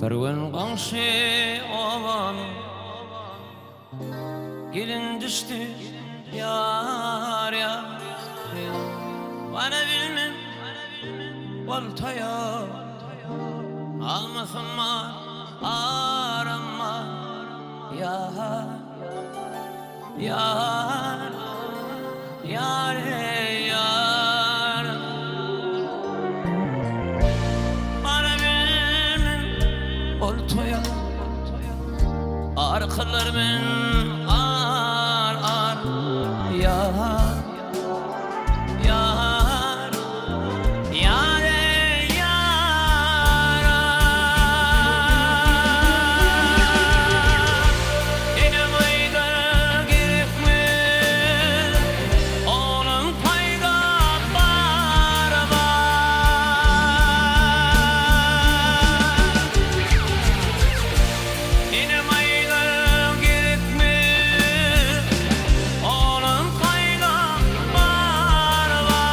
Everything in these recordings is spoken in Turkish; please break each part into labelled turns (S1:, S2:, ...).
S1: Bir gün komşu oğlan gelin düştü yar ya. Bana bilmem oltaya almasın var arama yar yar yar yar. Bana bilmem oltaya arkalarımın ar ar yar yar yar yar. Elim ayda gerekme onun payda var var. Elim ayda gerekme onun payda var var.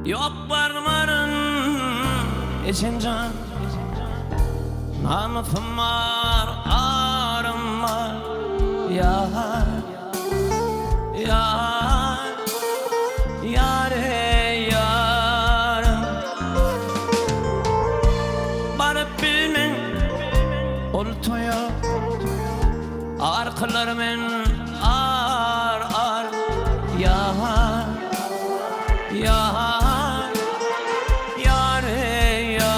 S1: Yok varmarın içincan namusum var ağrım var yar yar yar yar. Barıp bilmen oltaya arkalarımın ar ar yar yar yar yar.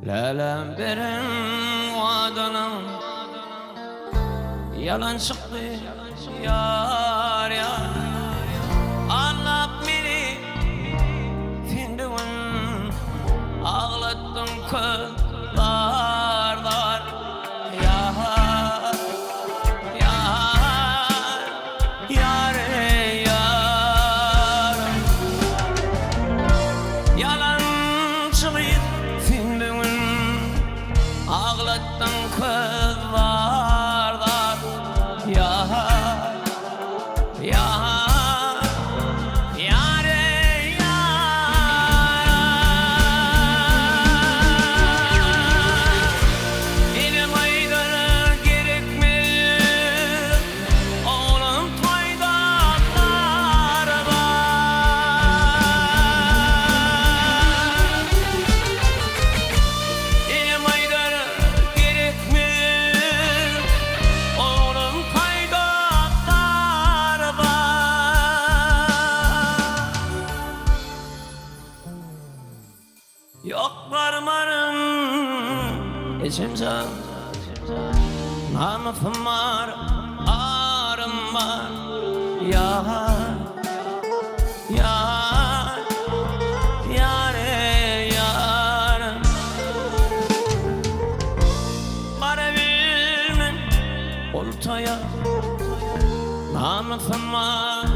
S1: Lelem beren vadanım yalan çıktı yar yar. Anlap beni findiğin ağlattın kızlarlar yar yar yar yar. Yalan çıktı findiğin ağlattın kızlarlar yar yar yar yar. Elim ayda gerekmeli onun payda var var. Elim ayda gerekmeli onun payda var var. Yok varmarım içimde namusum var ağrım var yar yar yar yar. Bana bilmem oltaya namusum var